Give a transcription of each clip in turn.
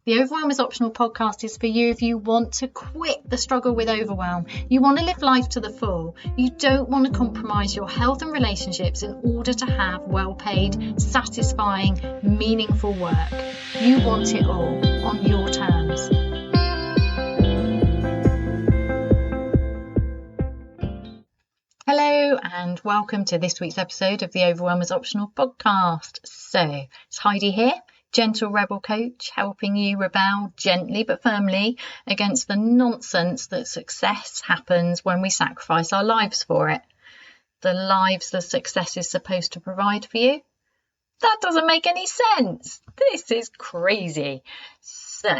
The Overwhelm is Optional podcast is for you if you want to quit the struggle with overwhelm. You want to live life to the full. You don't want to compromise your health and relationships in order to have well-paid, satisfying, meaningful work. You want it all on your terms. Hello and welcome to this week's episode of the Overwhelm is Optional podcast. So, it's Heidi here, gentle rebel coach, helping you rebel gently but firmly against the nonsense that success happens when we sacrifice our lives for it. The lives that success is supposed to provide for you? That doesn't make any sense. This is crazy. So,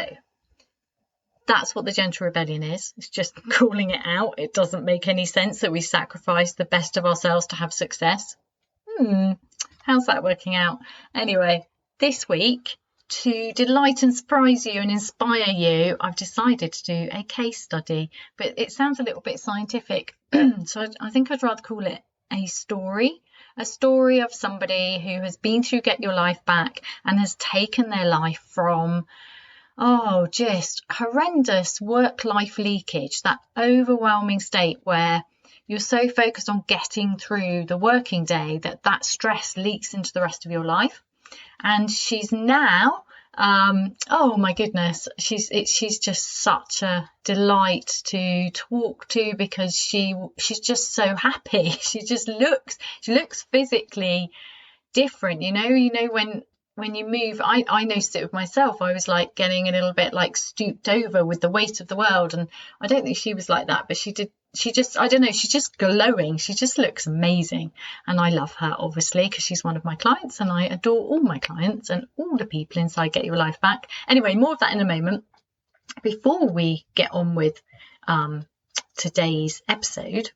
that's what the gentle rebellion is. It's just calling it out. It doesn't make any sense that we sacrifice the best of ourselves to have success. How's that working out? Anyway, this week, to delight and surprise you and inspire you, I've decided to do a case study, but it sounds a little bit scientific. So I think I'd rather call it a story of somebody who has been through Get Your Life Back and has taken their life from just horrendous work-life leakage, that overwhelming state where you're so focused on getting through the working day that stress leaks into the rest of your life. And she's now, oh my goodness, she's just such a delight to talk to because she's just so happy. She looks physically different. You know when you move, I noticed it with myself. I was like getting a little bit like stooped over with the weight of the world, and I don't think she was like that, but I don't know, she's just glowing. She just looks amazing. And I love her, obviously, because she's one of my clients, and I adore all my clients and all the people inside Get Your Life Back. Anyway, more of that in a moment. Before we get on with today's episode,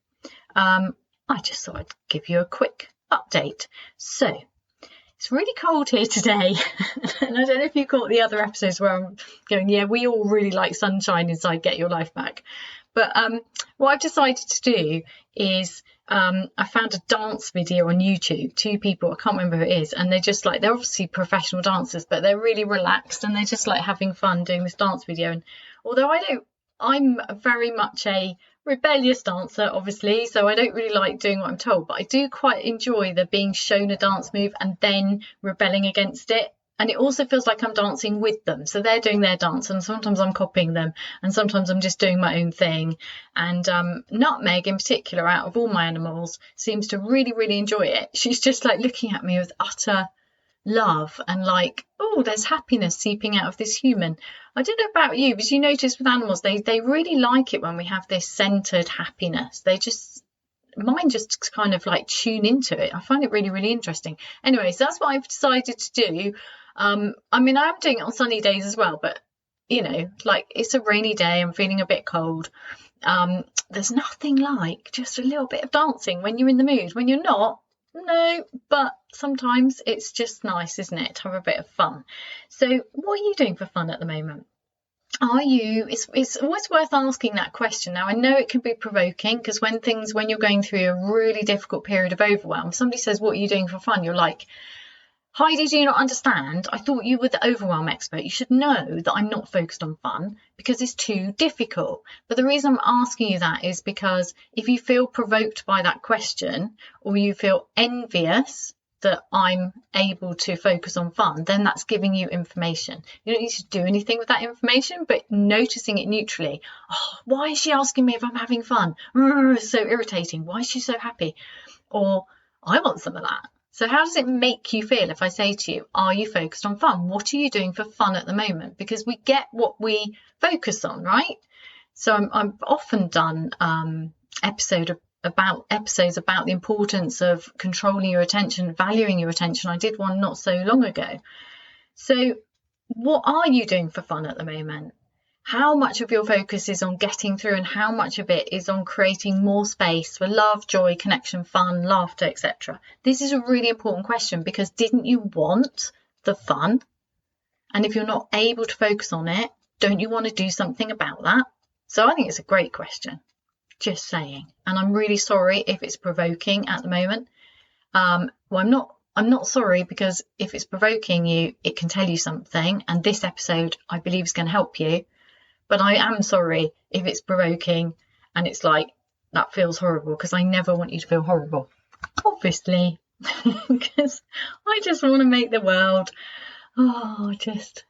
I just thought I'd give you a quick update. So, it's really cold here today, and I don't know if you caught the other episodes where I'm going, yeah, we all really like sunshine inside Get Your Life Back. But what I've decided to do is I found a dance video on YouTube, two people, I can't remember who it is, and they're obviously professional dancers, but they're really relaxed and they're just like having fun doing this dance video. And although I'm very much a rebellious dancer, obviously, so I don't really like doing what I'm told, but I do quite enjoy the being shown a dance move and then rebelling against it. And it also feels like I'm dancing with them. So they're doing their dance and sometimes I'm copying them and sometimes I'm just doing my own thing. And Nutmeg in particular, out of all my animals, seems to really, really enjoy it. She's just like looking at me with utter love and like, oh, there's happiness seeping out of this human. I don't know about you, but you notice with animals, they really like it when we have this centered happiness. Mine just kind of like tune into it. I find it really, really interesting. Anyway, so that's what I've decided to do. I am doing it on sunny days as well, but like it's a rainy day, I'm feeling a bit cold. There's nothing like just a little bit of dancing when you're in the mood. When you're not, no, but sometimes it's just nice, isn't it, to have a bit of fun. So what are you doing for fun at the moment? It's always worth asking that question. Now, I know it can be provoking because when you're going through a really difficult period of overwhelm, somebody says, what are you doing for fun? You're like, Heidi, do you not understand? I thought you were the overwhelm expert. You should know that I'm not focused on fun because it's too difficult. But the reason I'm asking you that is because if you feel provoked by that question or you feel envious that I'm able to focus on fun, then that's giving you information. You don't need to do anything with that information, but noticing it neutrally. Oh, why is she asking me if I'm having fun? It's so irritating. Why is she so happy? Or I want some of that. So how does it make you feel if I say to you, are you focused on fun? What are you doing for fun at the moment? Because we get what we focus on, right? So I've often done episodes about the importance of controlling your attention, valuing your attention. I did one not so long ago. So what are you doing for fun at the moment? How much of your focus is on getting through and how much of it is on creating more space for love, joy, connection, fun, laughter, etc.? This is a really important question because didn't you want the fun? And if you're not able to focus on it, don't you want to do something about that? So I think it's a great question. Just saying. And I'm really sorry if it's provoking at the moment. Well, I'm not I'm not sorry, because if it's provoking you, it can tell you something, and this episode I believe is going to help you. But I am sorry if it's provoking and it's like, that feels horrible, because I never want you to feel horrible, obviously, because I just want to make the world just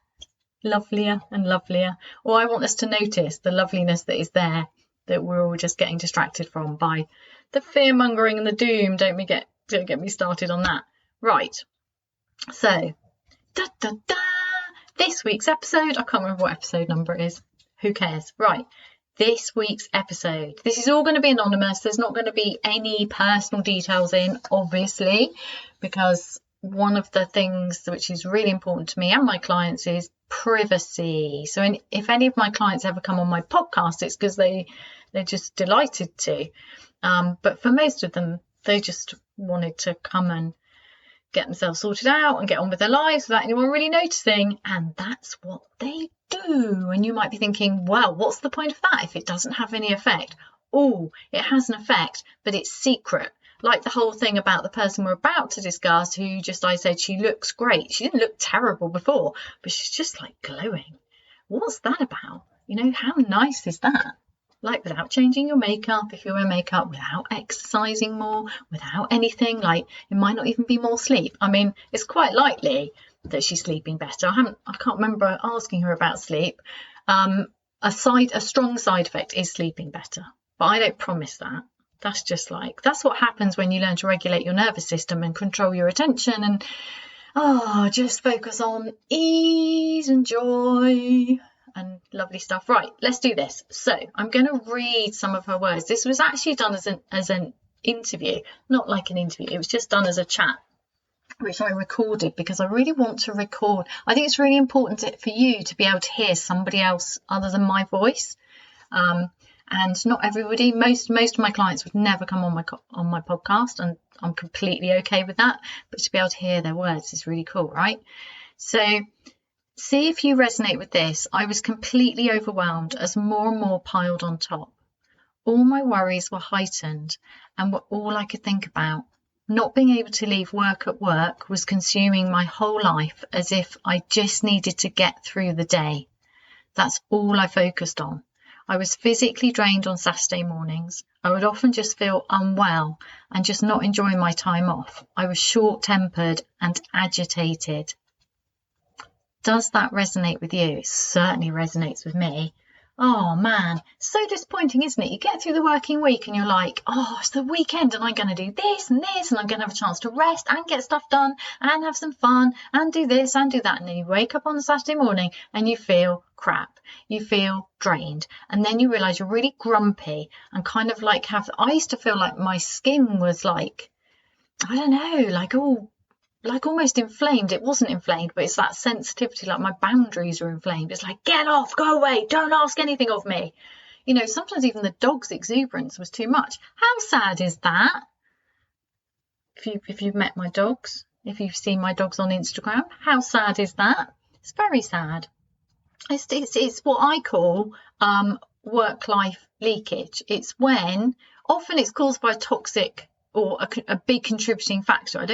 lovelier and lovelier. Or I want us to notice the loveliness that is there, that we're all just getting distracted from by the fear mongering and the doom. Don't get me started on that. Right, so this week's episode, I can't remember what episode number it is, who cares. Right, this week's episode, this is all going to be anonymous. There's not going to be any personal details in, obviously, because one of the things which is really important to me and my clients is privacy. So if any of my clients ever come on my podcast, it's because they're just delighted to, but for most of them, they just wanted to come and get themselves sorted out and get on with their lives without anyone really noticing, and that's what they do. And you might be thinking, well, what's the point of that if it doesn't have any effect? Oh, it has an effect, but it's secret. Like the whole thing about the person we're about to discuss, who I said she looks great. She didn't look terrible before, but she's just like glowing. What's that about? How nice is that? Like, without changing your makeup, if you wear makeup, without exercising more, without anything, like it might not even be more sleep. I mean, it's quite likely that she's sleeping better. I can't remember asking her about sleep. A strong side effect is sleeping better, but I don't promise that. That's what happens when you learn to regulate your nervous system and control your attention and just focus on ease and joy and lovely stuff. Right, let's do this. So I'm going to read some of her words. This was actually done as an interview, not like an interview. It was just done as a chat, which I recorded because I really want to record. I think it's really important for you to be able to hear somebody else other than my voice. And not everybody, most of my clients would never come on my podcast, and I'm completely okay with that. But to be able to hear their words is really cool, right? So see if you resonate with this. I was completely overwhelmed as more and more piled on top. All my worries were heightened and were all I could think about. Not being able to leave work at work was consuming my whole life, as if I just needed to get through the day. That's all I focused on. I was physically drained on Saturday mornings. I would often just feel unwell and just not enjoy my time off. I was short-tempered and agitated. Does that resonate with you? It certainly resonates with me. Oh man, so disappointing, isn't it? You get through the working week and you're like, it's the weekend and I'm going to do this and this and I'm going to have a chance to rest and get stuff done and have some fun and do this and do that. And then you wake up on a Saturday morning and you feel crap. You feel drained. And then you realise you're really grumpy and kind of like I used to feel like my skin was like, I don't know, like almost inflamed. It wasn't inflamed, but it's that sensitivity, like my boundaries are inflamed. It's like, get off, go away, don't ask anything of me. Sometimes even the dog's exuberance was too much. How sad is that? If you've met my dogs, if you've seen my dogs on Instagram, how sad is that? It's very sad. It's what I call work-life leakage. It's when, often it's caused by toxic or a big contributing factor. I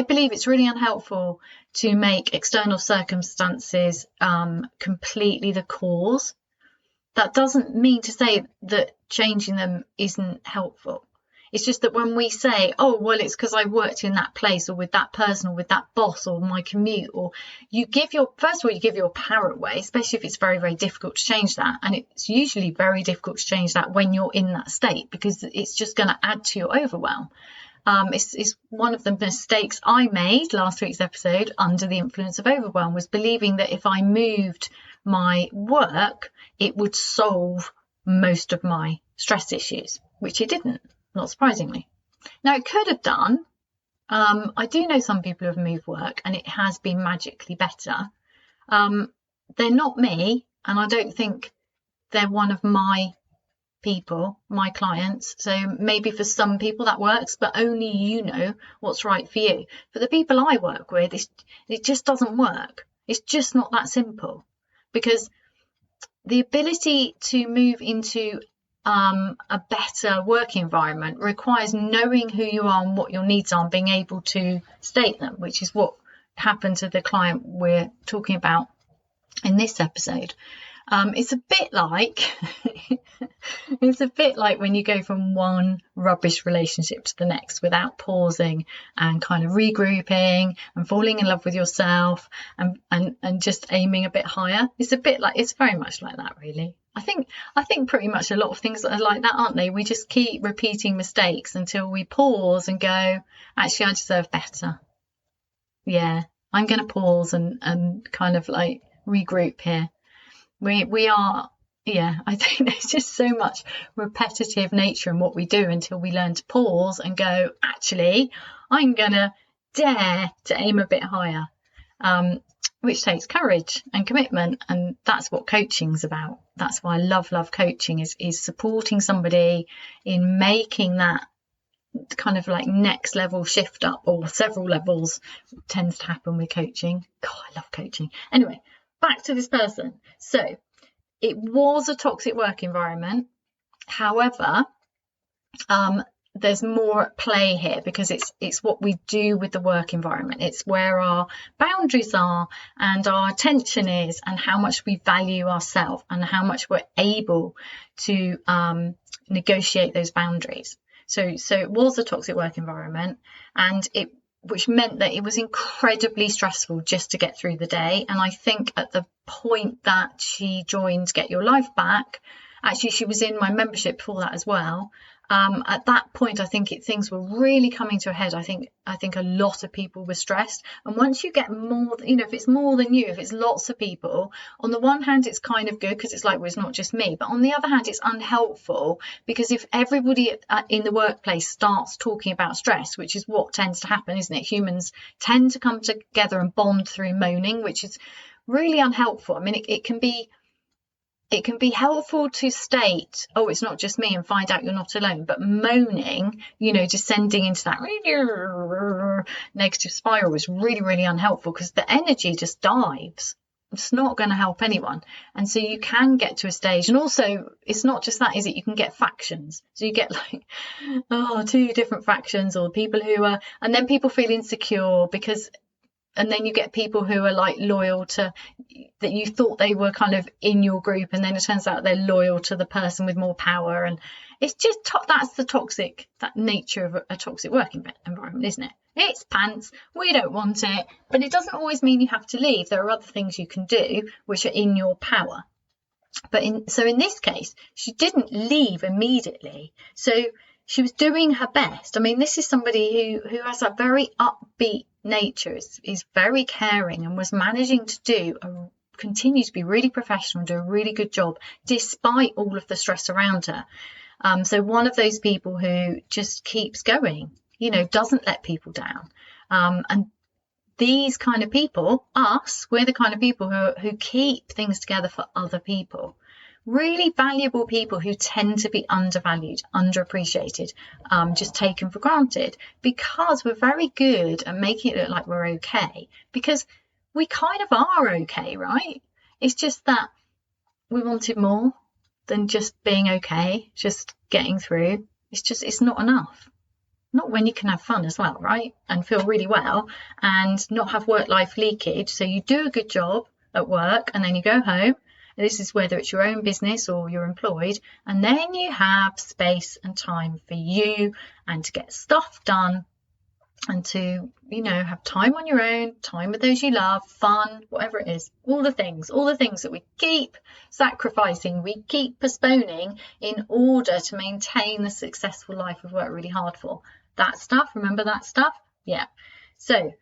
believe it's really unhelpful to make external circumstances completely the cause. That doesn't mean to say that changing them isn't helpful. It's just that when we say, it's because I worked in that place or with that person or with that boss or my commute, or you give your power away, especially if it's very, very difficult to change that. And it's usually very difficult to change that when you're in that state, because it's just going to add to your overwhelm. It's one of the mistakes I made last week's episode under the influence of overwhelm, was believing that if I moved my work, it would solve most of my stress issues, which it didn't, not surprisingly. Now, it could have done. I do know some people who have moved work and it has been magically better. They're not me, and I don't think they're one of my people, my clients. So maybe for some people that works, but only you know what's right for you. For the people I work with, it just doesn't work. It's just not that simple, because the ability to move into a better work environment requires knowing who you are and what your needs are and being able to state them, which is what happened to the client we're talking about in this episode. It's a bit like when you go from one rubbish relationship to the next without pausing and kind of regrouping and falling in love with yourself and just aiming a bit higher. It's very much like that, really. I think pretty much a lot of things are like that, aren't they? We just keep repeating mistakes until we pause and go, actually, I deserve better. Yeah, I'm going to pause and kind of like regroup here. We are, yeah, I think there's just so much repetitive nature in what we do until we learn to pause and go, actually, I'm going to dare to aim a bit higher, which takes courage and commitment. And that's what coaching's about. That's why I love coaching is supporting somebody in making that kind of like next level shift up, or several levels tends to happen with coaching. God, I love coaching. Anyway, back to this person. So it was a toxic work environment. However, there's more at play here, because it's what we do with the work environment. It's where our boundaries are and our attention is, and how much we value ourselves and how much we're able to negotiate those boundaries. So it was a toxic work environment, which meant that it was incredibly stressful just to get through the day. And I think at the point that she joined Get Your Life Back, actually she was in my membership before that as well. At that point, I think things were really coming to a head. I think a lot of people were stressed. And once you get more, if it's more than you, if it's lots of people, on the one hand, it's kind of good because it's like, well, it's not just me. But on the other hand, it's unhelpful, because if everybody in the workplace starts talking about stress, which is what tends to happen, isn't it? Humans tend to come together and bond through moaning, which is really unhelpful. I mean, it can be helpful to state, oh, it's not just me, and find out you're not alone. But moaning, descending into that negative spiral is really, really unhelpful, because the energy just dives. It's not going to help anyone. And so you can get to a stage, and also it's not just that, is it? You can get factions. So you get like, two different factions, or people who are, and then people feel insecure and then you get people who are like loyal to, that you thought they were kind of in your group, and then it turns out they're loyal to the person with more power. And it's just that's that nature of a toxic working environment, isn't it? It's pants, we don't want it, but it doesn't always mean you have to leave. There are other things you can do which are in your power. But in this case, she didn't leave immediately. So she was doing her best. I mean, this is somebody who has a very upbeat nature, is very caring, and was managing to continue to be really professional, do a really good job despite all of the stress around her. So one of those people who just keeps going, doesn't let people down. And these kind of people, we're the kind of people who keep things together for other people. Really valuable people who tend to be undervalued, underappreciated, just taken for granted, because we're very good at making it look like we're okay, because we kind of are okay, right? It's just that we wanted more than just being okay, just getting through. It's not enough. Not when you can have fun as well, right? And feel really well and not have work-life leakage. So you do a good job at work and then you go home. This is whether it's your own business or you're employed, and then you have space and time for you and to get stuff done, and to, have time on your own, time with those you love, fun, whatever it is, all the things that we keep sacrificing, we keep postponing in order to maintain the successful life we've worked really hard for. That stuff, remember that stuff? Yeah. So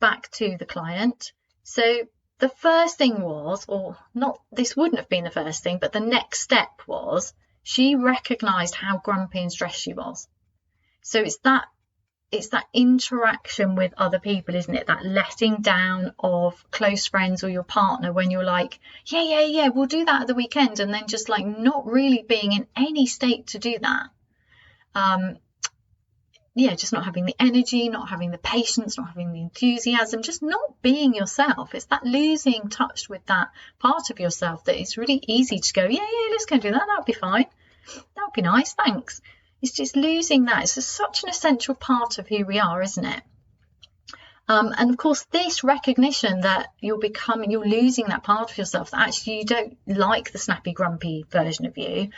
back to the client. So the first thing was, or not, this wouldn't have been the first thing, but the next step was she recognised how grumpy and stressed she was. So it's that interaction with other people, isn't it? That letting down of close friends or your partner when you're like, yeah, we'll do that at the weekend, and then just like not really being in any state to do that. Just not having the energy, not having the patience, not having the enthusiasm, just not being yourself. It's that losing touch with that part of yourself that it's really easy to go, yeah, let's go do that. That'll be fine. that would be nice, thanks. It's just losing that. It's just such an essential part of who we are, isn't it? And of course, this recognition that you're losing that part of yourself, that actually you don't like the snappy, grumpy version of you,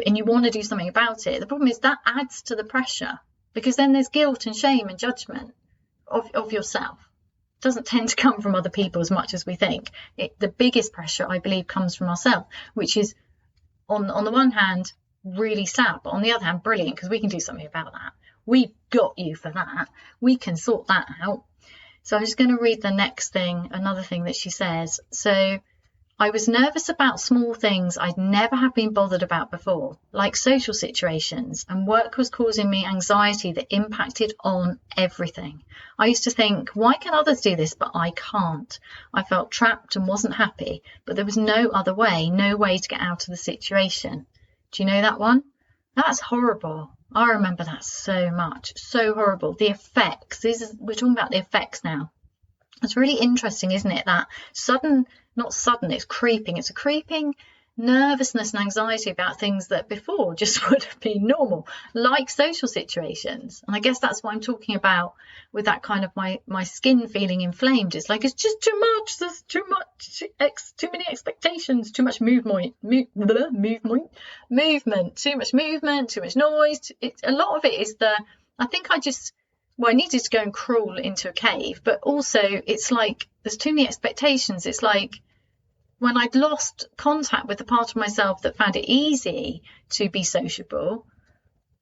and you want to do something about it. The problem is that adds to the pressure, because then there's guilt and shame and judgment of yourself. It doesn't tend to come from other people as much as we think. The biggest pressure, I believe, comes from ourselves, which is on the one hand really sad, but on the other hand brilliant, because we can do something about that. We've got you for that. We can sort that out. So I'm just going to read the next thing, another thing that she says. So I was nervous about small things I'd never have been bothered about before, like social situations, and work was causing me anxiety that impacted on everything. I used to think, why can others do this, but I can't? I felt trapped and wasn't happy, but there was no other way, no way to get out of the situation. Do you know that one? That's horrible. I remember that so much. So horrible. The effects. We're talking about the effects now. It's really interesting, isn't it? That not sudden, it's creeping. It's a creeping nervousness and anxiety about things that before just would have been normal, like social situations. And I guess that's what I'm talking about with that kind of my skin feeling inflamed. It's like, it's just too much. There's too many expectations, too much movement, too much movement, too much noise. A lot of it is I think I needed to go and crawl into a cave, but also it's like there's too many expectations. It's like when I'd lost contact with the part of myself that found it easy to be sociable.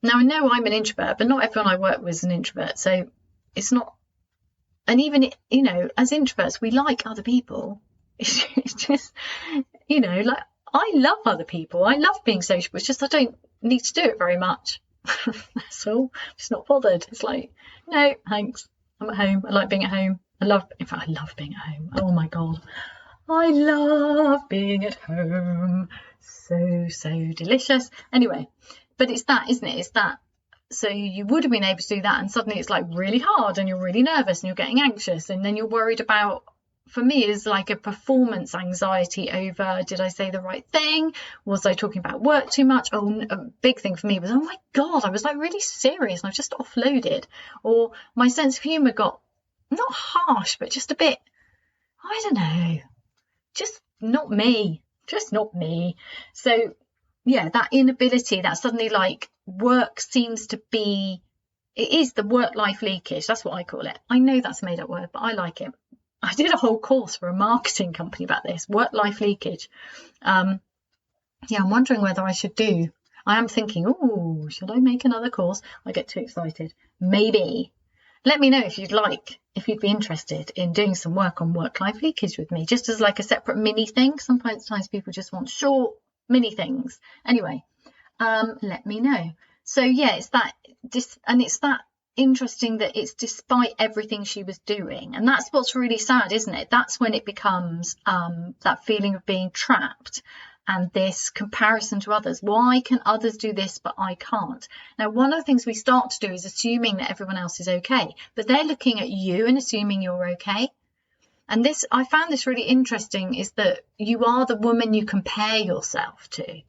Now, I know I'm an introvert, but not everyone I work with is an introvert. So it's not, and even, as introverts, we like other people. It's just, like I love other people. I love being sociable. It's just I don't need to do it very much. That's all. I'm just not bothered. It's like, no, thanks. I'm at home. I like being at home. I love being at home. Oh my God. I love being at home. So delicious. Anyway, but it's that, isn't it? It's that. So you would have been able to do that, and suddenly it's like really hard, and you're really nervous, and you're getting anxious, and then you're worried about, for me, is like a performance anxiety over, did I say the right thing? Was I talking about work too much? Oh, a big thing for me was, oh my God, I was like really serious and I've just offloaded. Or my sense of humour got not harsh, but just a bit, I don't know, just not me. So yeah, that inability, that suddenly like work seems to be, it is the work-life leakage. That's what I call it. I know that's a made-up word, but I like it. I did a whole course for a marketing company about this, work-life leakage. I'm wondering whether I am thinking, should I make another course? I get too excited. Maybe. Let me know if you'd be interested in doing some work on work-life leakage with me, just as like a separate mini thing. Sometimes people just want short mini things. Anyway, let me know. So yeah, it's that, and it's that interesting that it's despite everything she was doing, and that's what's really sad, isn't it? That's when it becomes that feeling of being trapped and this comparison to others. Why can others do this but I can't? Now, one of the things we start to do is assuming that everyone else is okay, but they're looking at you and assuming you're okay. And this, I found this really interesting, is that you are the woman you compare yourself to.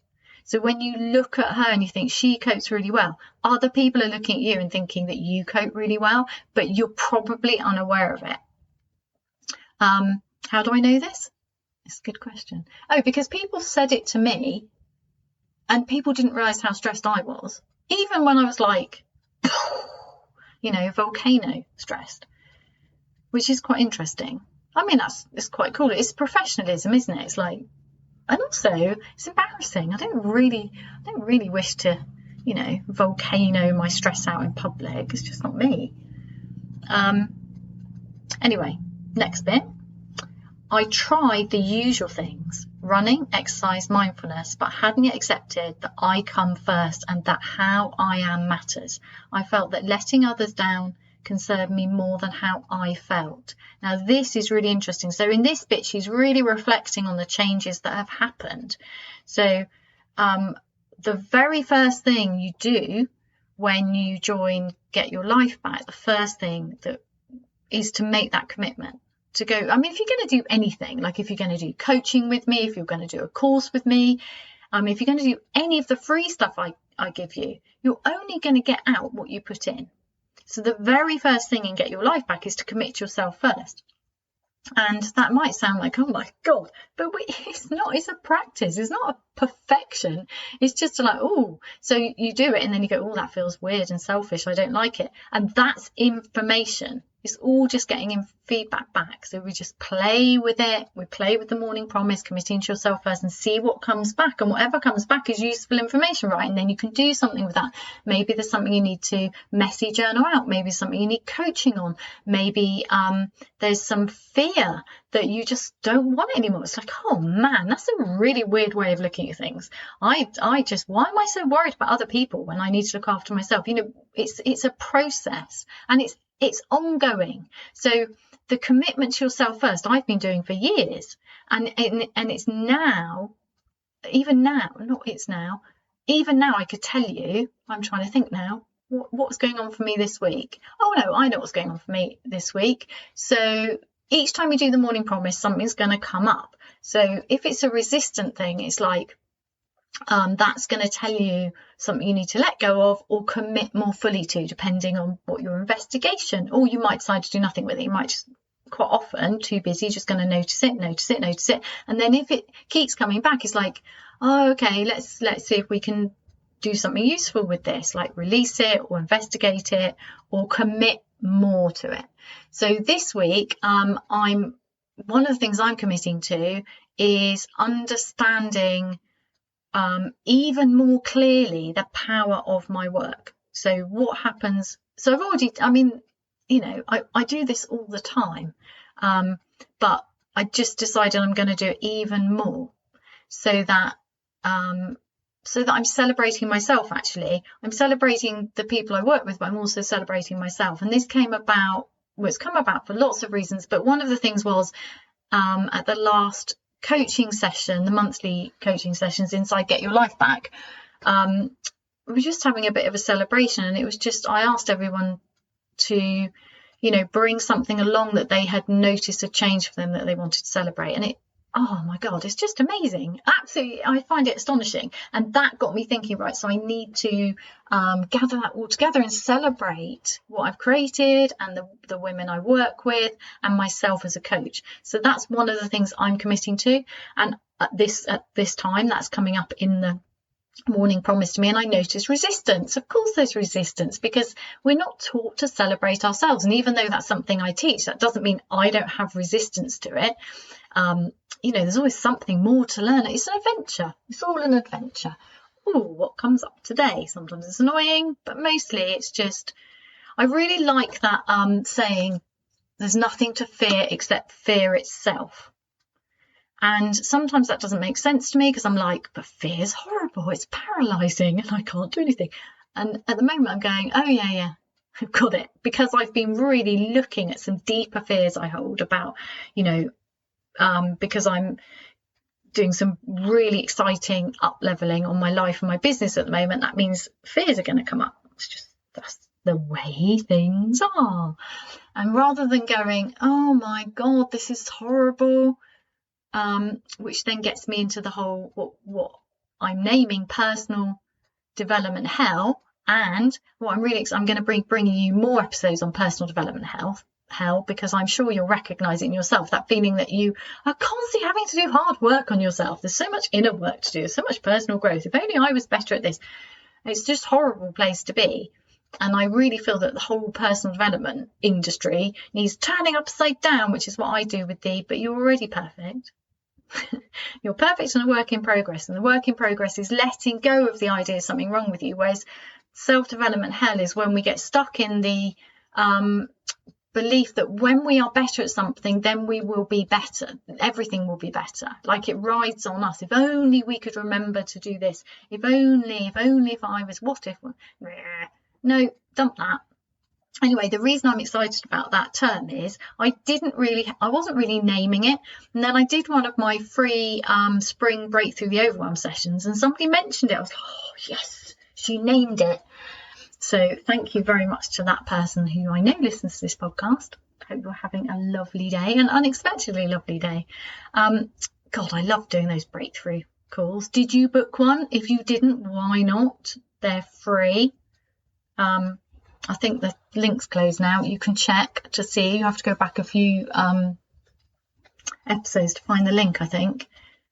So when you look at her and you think she copes really well, other people are looking at you and thinking that you cope really well, but you're probably unaware of it. How do I know this? It's a good question. Oh, because people said it to me and people didn't realise how stressed I was. Even when I was like, volcano stressed, which is quite interesting. I mean, it's quite cool. It's professionalism, isn't it? It's like, and also it's embarrassing. I don't really wish to, volcano my stress out in public. It's just not me. Anyway, next bit. I tried the usual things, running, exercise, mindfulness, but hadn't yet accepted that I come first and that how I am matters. I felt that letting others down concerned me more than how I felt. Now, this is really interesting. So in this bit, she's really reflecting on the changes that have happened. So the very first thing you do when you join Get Your Life Back, the first thing that is to make that commitment. To go, I mean, if you're going to do anything, like if you're going to do coaching with me, if you're going to do a course with me, If you're going to do any of the free stuff I give you, you're only going to get out what you put in. So the very first thing in Get Your Life Back is to commit yourself first. And that might sound like, oh my God, but it's not, it's a practice. It's not a perfection. It's just like, oh, so you do it and then you go, oh, that feels weird and selfish. I don't like it. And that's information. It's all just getting feedback back. So we just play with it. We play with the morning promise, committing to yourself first, and see what comes back. And whatever comes back is useful information, right? And then you can do something with that. Maybe there's something you need to messy journal out. Maybe something you need coaching on. Maybe there's some fear that you just don't want anymore. It's like, oh man, that's a really weird way of looking at things. I just, why am I so worried about other people when I need to look after myself? You know, it's a process, and it's ongoing. So the commitment to yourself first, I've been doing for years, and it's now, even now I could tell you, I'm trying to think now, what's going on for me this week. Oh no, I know what's going on for me this week. So each time we do the morning promise, something's going to come up. So if it's a resistant thing, it's like, that's going to tell you something you need to let go of or commit more fully to, depending on what your investigation, or you might decide to do nothing with it. You might just, quite often, too busy, just going to notice it. And then if it keeps coming back, it's like, oh, okay, let's see if we can do something useful with this, like release it or investigate it or commit more to it. So this week, one of the things I'm committing to is understanding even more clearly the power of my work. So what happens, so I've already, I mean, you know, I do this all the time, but I just decided I'm going to do it even more, so that I'm celebrating myself. Actually, I'm celebrating the people I work with, but I'm also celebrating myself. And this came about, well, it's come about for lots of reasons, but one of the things was at the last coaching session, the monthly coaching sessions inside Get Your Life Back, we were just having a bit of a celebration, and it was just, I asked everyone to, you know, bring something along that they had noticed a change for them that they wanted to celebrate. And it, oh my God, it's just amazing. Absolutely, I find it astonishing. And that got me thinking, right, so I need to gather that all together and celebrate what I've created and the women I work with and myself as a coach. So that's one of the things I'm committing to. And at this time, that's coming up in the morning promise to me, and I noticed resistance. Of course there's resistance, because we're not taught to celebrate ourselves. And even though that's something I teach, that doesn't mean I don't have resistance to it. You know, there's always something more to learn. It's an adventure. It's all an adventure. Oh, what comes up today? Sometimes it's annoying, but mostly it's just, I really like that saying, there's nothing to fear except fear itself. And sometimes that doesn't make sense to me, because I'm like, but fear is horrible. It's paralyzing and I can't do anything. And at the moment I'm going, oh yeah, I've got it. Because I've been really looking at some deeper fears I hold about, you know, because I'm doing some really exciting up leveling on my life and my business at the moment. That means fears are going to come up. It's just, that's the way things are. And rather than going, oh my God, this is horrible, which then gets me into the whole, what I'm naming personal development hell. And what I'm going to be bringing you more episodes on personal development hell, because I'm sure you'll recognize it in yourself, that feeling that you are constantly having to do hard work on yourself. There's so much inner work to do. There's so much personal growth. If only I was better at this. It's just a horrible place to be. And I really feel that the whole personal development industry needs turning upside down, which is what I do with thee. But you're already perfect. You're perfect and a work in progress. And the work in progress is letting go of the idea of something wrong with you. Whereas self-development hell is when we get stuck in the belief that when we are better at something, then we will be better. Everything will be better. Like it rides on us. If only we could remember to do this. If only if I was, what if? No, dump that. Anyway, the reason I'm excited about that term is I wasn't really naming it. And then I did one of my free spring breakthrough the overwhelm sessions, and somebody mentioned it. I was like, oh yes, she named it. So thank you very much to that person who I know listens to this podcast. Hope you're having a lovely day, an unexpectedly lovely day. God, I love doing those breakthrough calls. Did you book one? If you didn't, why not? They're free. I think the link's closed now. You can check to see. You have to go back a few episodes to find the link, I think,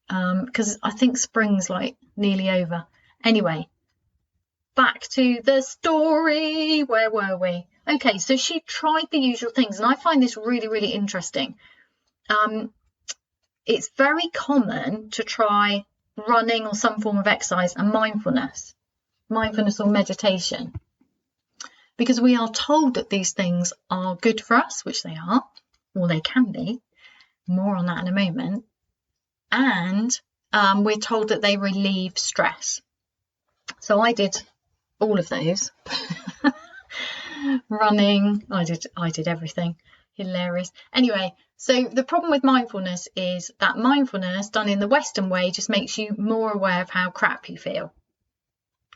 because I think spring's like nearly over. Anyway, back to the story. Where were we? Okay, so she tried the usual things, and I find this really, really interesting. It's very common to try running or some form of exercise and mindfulness or meditation, because we are told that these things are good for us, which they are, or they can be. More on that in a moment. And we're told that they relieve stress. So I did all of those. Running, I did everything. Hilarious. Anyway, so the problem with mindfulness is that mindfulness done in the Western way just makes you more aware of how crap you feel.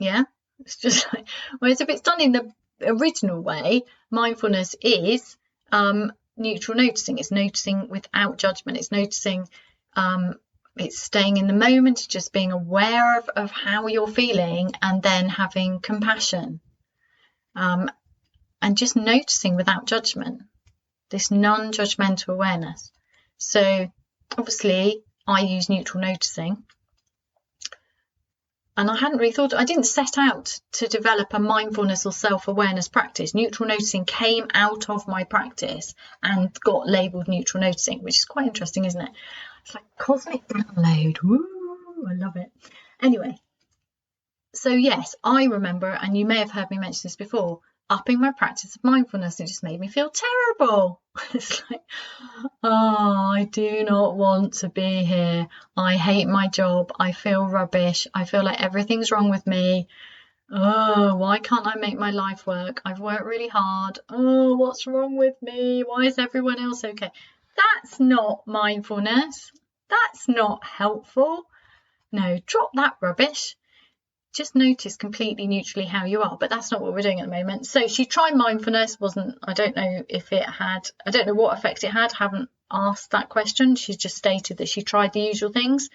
Yeah, it's just like, whereas if it's done in the original way, mindfulness is neutral noticing. It's noticing without judgment. It's noticing, it's staying in the moment, just being aware of how you're feeling, and then having compassion, and just noticing without judgment, this non-judgmental awareness. So obviously I use neutral noticing, and I hadn't really thought, I didn't set out to develop a mindfulness or self-awareness practice. Neutral noticing came out of my practice and got labelled neutral noticing, which is quite interesting, isn't it? It's like cosmic download. Woo, I love it. Anyway, so yes, I remember, and you may have heard me mention this before, upping my practice of mindfulness. It just made me feel terrible. It's like, oh, I do not want to be here. I hate my job. I feel rubbish. I feel like everything's wrong with me. Oh, why can't I make my life work? I've worked really hard. Oh, what's wrong with me? Why is everyone else okay? That's not mindfulness. That's not helpful. No, drop that rubbish. Just notice completely neutrally how you are, but that's not what we're doing at the moment. So she tried mindfulness, I don't know what effect it had. I haven't asked that question. She just stated that she tried the usual things,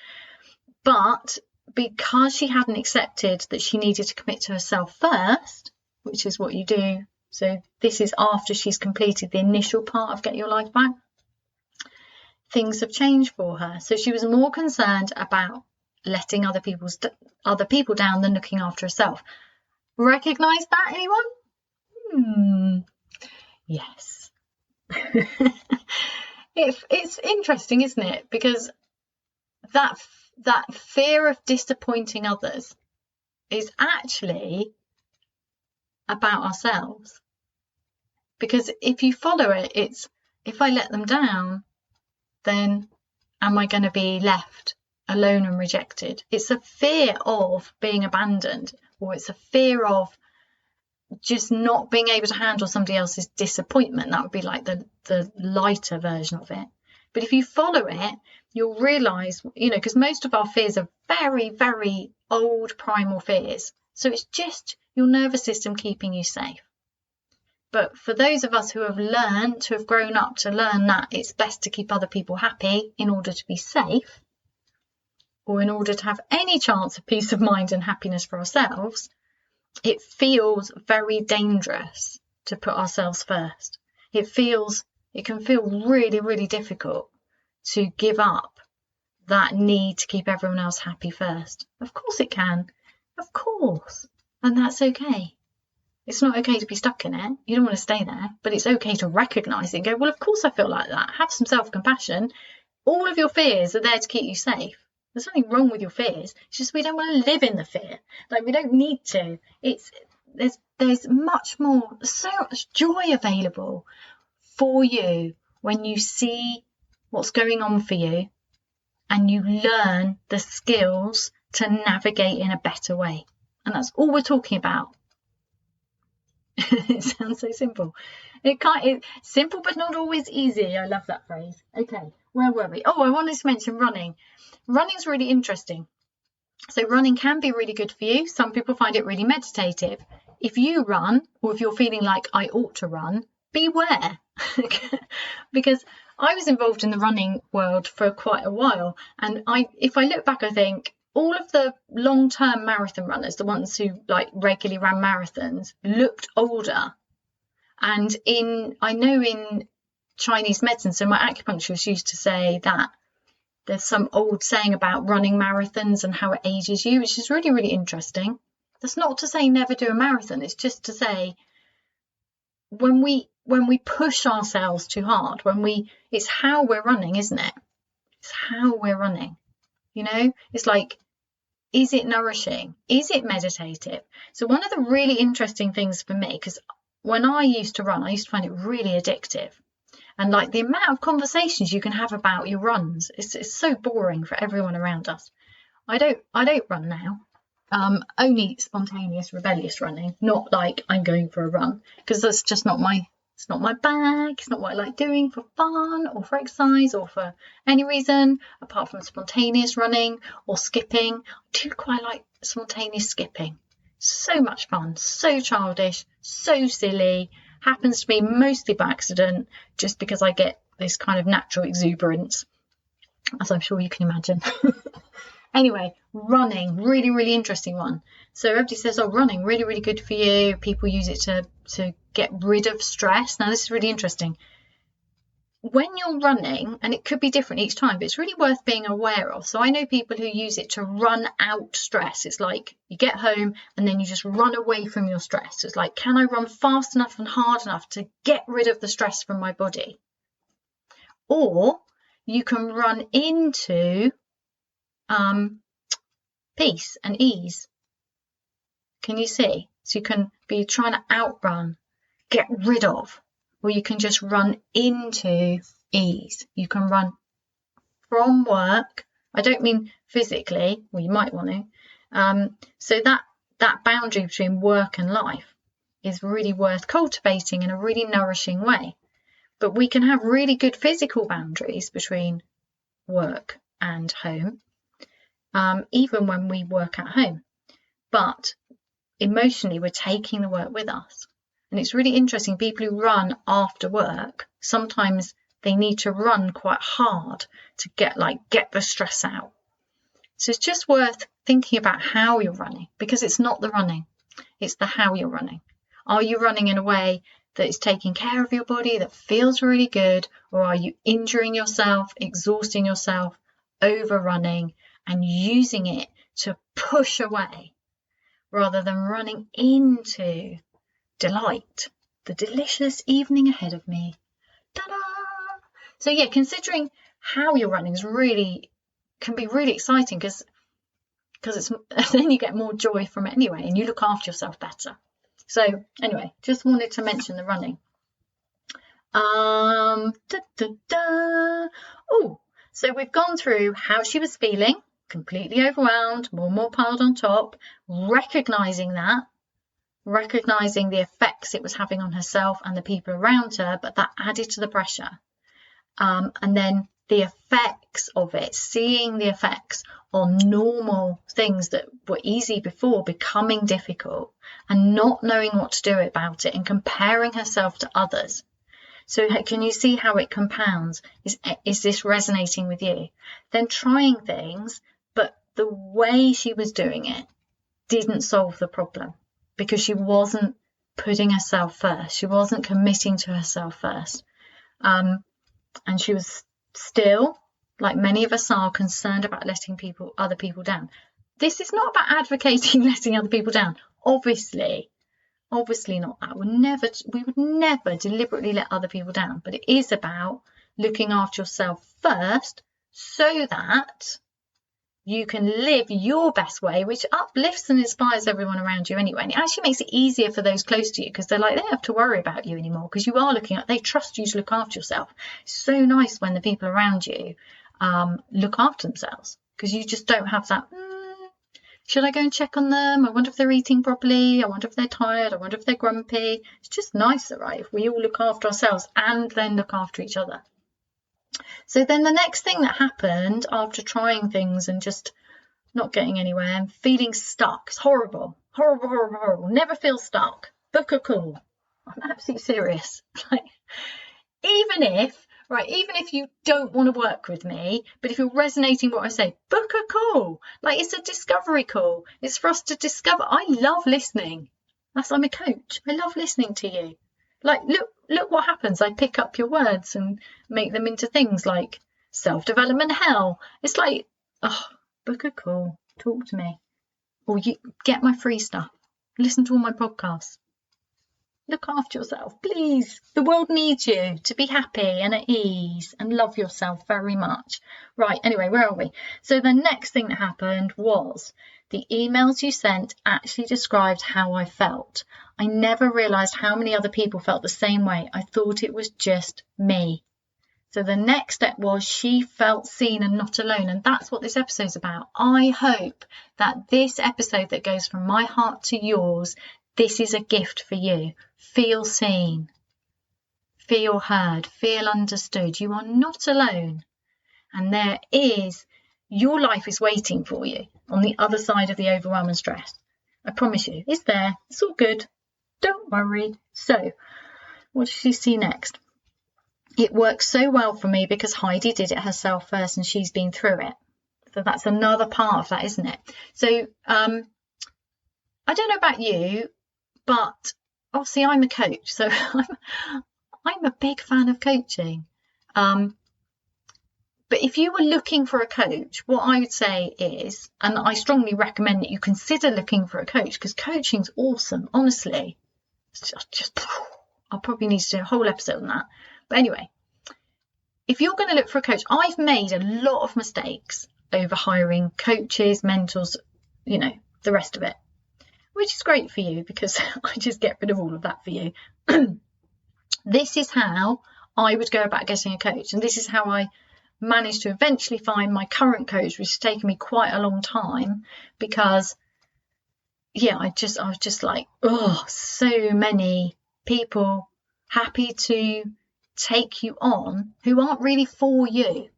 but because she hadn't accepted that she needed to commit to herself first, which is what you do. So this is after she's completed the initial part of Get Your Life Back. Things have changed for her. So she was more concerned about letting other people down than looking after herself. Recognize that, anyone? Yes. It's interesting, isn't it? Because that fear of disappointing others is actually about ourselves. Because if you follow it, it's, if I let them down, then am I going to be left alone and rejected? It's a fear of being abandoned, or it's a fear of just not being able to handle somebody else's disappointment. That would be like the lighter version of it. But if you follow it, you'll realise, because most of our fears are very, very old primal fears. So it's just your nervous system keeping you safe. But for those of us who have grown up to learn that it's best to keep other people happy in order to be safe, or in order to have any chance of peace of mind and happiness for ourselves, it feels very dangerous to put ourselves first. It can feel really, really difficult to give up that need to keep everyone else happy first. Of course it can. Of course. And that's okay. It's not okay to be stuck in it. You don't want to stay there, but it's okay to recognise it and go, well, of course I feel like that. Have some self-compassion. All of your fears are there to keep you safe. There's nothing wrong with your fears. It's just we don't want to live in the fear. Like, we don't need to. There's much more, so much joy available for you when you see what's going on for you and you learn the skills to navigate in a better way. And that's all we're talking about. It sounds so simple. It's simple, but not always easy. I love that phrase. Okay, where were we? Oh, I wanted to mention running. Running's really interesting. So running can be really good for you. Some people find it really meditative. If you run, or if you're feeling like I ought to run, beware. Because I was involved in the running world for quite a while. And if I look back, I think all of the long-term marathon runners, the ones who like regularly ran marathons, looked older. And I know in Chinese medicine, so my acupuncturist used to say that there's some old saying about running marathons and how it ages you, which is really, really interesting. That's not to say never do a marathon. It's just to say when we push ourselves too hard, it's how we're running, isn't it? It's how we're running. You know, it's like, is it nourishing? Is it meditative? So one of the really interesting things for me, because when I used to run, I used to find it really addictive. And like the amount of conversations you can have about your runs, it's so boring for everyone around us. I don't run now. Only spontaneous, rebellious running, not like I'm going for a run, because that's just not my bag. It's not what I like doing for fun or for exercise or for any reason apart from spontaneous running or skipping. I do quite like spontaneous skipping. So much fun, so childish, so silly. Happens to me mostly by accident, just because I get this kind of natural exuberance, as I'm sure you can imagine. Anyway, running, really, really interesting one. So everybody says, oh, running, really, really good for you. People use it to get rid of stress. Now, this is really interesting. When you're running, and it could be different each time, but it's really worth being aware of. So I know people who use it to run out stress. It's like you get home and then you just run away from your stress. It's like, can I run fast enough and hard enough to get rid of the stress from my body? Or you can run into peace and ease. Can you see? So you can be trying to outrun, get rid of, or you can just run into ease. You can run from work. I don't mean physically, well, you might want to. So that boundary between work and life is really worth cultivating in a really nourishing way. But we can have really good physical boundaries between work and home. Even when we work at home, but emotionally we're taking the work with us. And it's really interesting, people who run after work, sometimes they need to run quite hard to get the stress out. So it's just worth thinking about how you're running, because it's not the running, it's the how you're running. Are you running in a way that is taking care of your body, that feels really good, or are you injuring yourself, exhausting yourself, overrunning, and using it to push away rather than running into delight, the delicious evening ahead of me? Ta-da! So yeah, considering how you're running can be really exciting, because it's then you get more joy from it anyway, and you look after yourself better. So anyway, just wanted to mention the running. Oh, so we've gone through how she was feeling. Completely overwhelmed, more piled on top, recognizing the effects it was having on herself and the people around her, but that added to the pressure. And then the effects of it, seeing the effects on normal things that were easy before becoming difficult, and not knowing what to do about it, and comparing herself to others. So can you see how it compounds? Is this resonating with you? Then trying things, but the way she was doing it didn't solve the problem, because she wasn't putting herself first. She wasn't committing to herself first. And she was still, like many of us are, concerned about letting other people down. This is not about advocating letting other people down. Obviously not that. We would never deliberately let other people down, but it is about looking after yourself first, so that you can live your best way, which uplifts and inspires everyone around you anyway. And it actually makes it easier for those close to you, because they don't have to worry about you anymore, because you are they trust you to look after yourself. It's so nice when the people around you look after themselves, because you just don't have that, should I go and check on them? I wonder if they're eating properly. I wonder if they're tired. I wonder if they're grumpy. It's just nicer, right, if we all look after ourselves and then look after each other. So then the next thing that happened after trying things and just not getting anywhere and feeling stuck, it's horrible. Never feel stuck. Book a call. I'm absolutely serious. Even if Right, even if you don't want to work with me, but if you're resonating what I say, book a call. Like, it's a discovery call. It's for us to discover. I love listening. I'm a coach. I love listening to you. Like, look what happens. I pick up your words and make them into things like self-development hell. It's like, oh, book a call. Talk to me. Or you get my free stuff. Listen to all my podcasts. Look after yourself, please. The world needs you to be happy and at ease and love yourself very much. Right, anyway, where are we? So the next thing that happened was the emails you sent actually described how I felt. I never realised how many other people felt the same way. I thought it was just me. So the next step was she felt seen and not alone. And that's what this episode's about. I hope that this episode that goes from my heart to yours, this is a gift for you. Feel seen, feel heard, feel understood. You are not alone. And your life is waiting for you on the other side of the overwhelm and stress. I promise you, it's there. It's all good. Don't worry. So, what does she see next? It works so well for me because Heidi did it herself first and she's been through it. So that's another part of that, isn't it? So, I don't know about you, but obviously I'm a coach, so I'm a big fan of coaching. But if you were looking for a coach, what I would say is, and I strongly recommend that you consider looking for a coach because coaching's awesome, honestly. It's just I'll probably need to do a whole episode on that. But anyway, if you're going to look for a coach, I've made a lot of mistakes over hiring coaches, mentors, the rest of it. Which is great for you because I just get rid of all of that for you. This is how I would go about getting a coach. And this is how I managed to eventually find my current coach, which has taken me quite a long time because, I was just like, so many people happy to take you on who aren't really for you,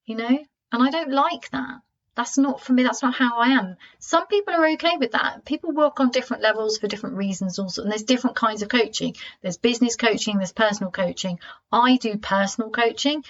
and I don't like that. That's not for me. That's not how I am. Some people are okay with that. People work on different levels for different reasons also. And there's different kinds of coaching. There's business coaching, there's personal coaching. I do personal coaching.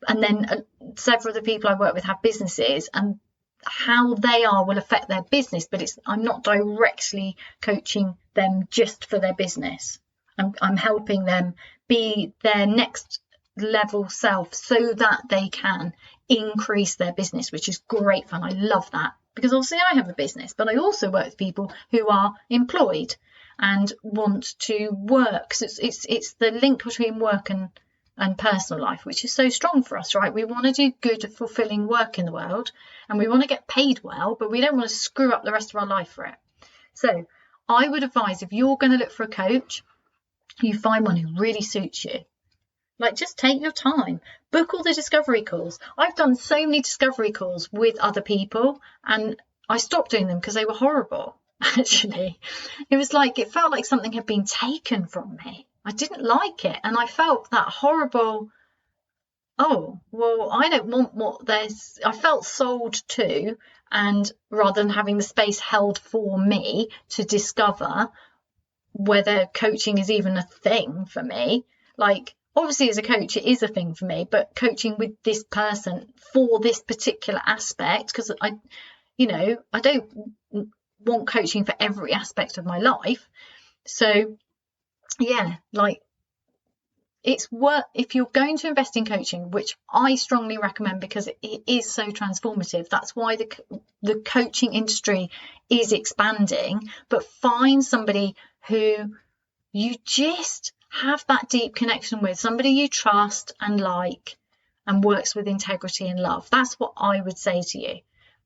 And then several of the people I work with have businesses, and how they are will affect their business. But I'm not directly coaching them just for their business. I'm helping them be their next level self so that they can increase their business, which is great fun. I love that because obviously I have a business, but I also work with people who are employed and want to work. So it's the link between work and personal life, which is so strong for us, right? We want to do good, fulfilling work in the world and we want to get paid well, but we don't want to screw up the rest of our life for it. So I would advise, if you're going to look for a coach, you find one who really suits you. Like, just take your time, book all the discovery calls. I've done so many discovery calls with other people and I stopped doing them because they were horrible. Actually, it felt like something had been taken from me. I didn't like it. And I felt that horrible, oh, well, I don't want I felt sold to, and rather than having the space held for me to discover whether coaching is even a thing for me, like, obviously, as a coach, it is a thing for me, but coaching with this person for this particular aspect, because I don't want coaching for every aspect of my life. So, it's worth, if you're going to invest in coaching, which I strongly recommend because it is so transformative. That's why the coaching industry is expanding. But find somebody who you just have that deep connection with, somebody you trust and like and works with integrity and love. That's what I would say to you.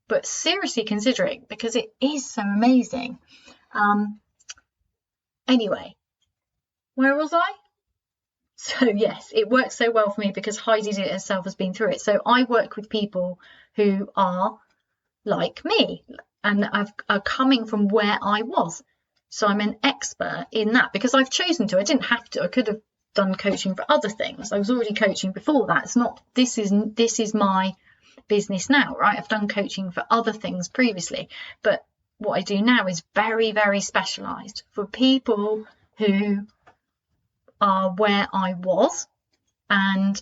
But seriously consider it because it is so amazing. Anyway, where was I? So yes, it works so well for me because Heidi did it herself, has been through it. So I work with people who are like me and are coming from where I was. So I'm an expert in that because I've chosen to. I didn't have to. I could have done coaching for other things. I was already coaching before that. It's not, this is my business now, right? I've done coaching for other things previously, but what I do now is very, very specialized for people who are where I was and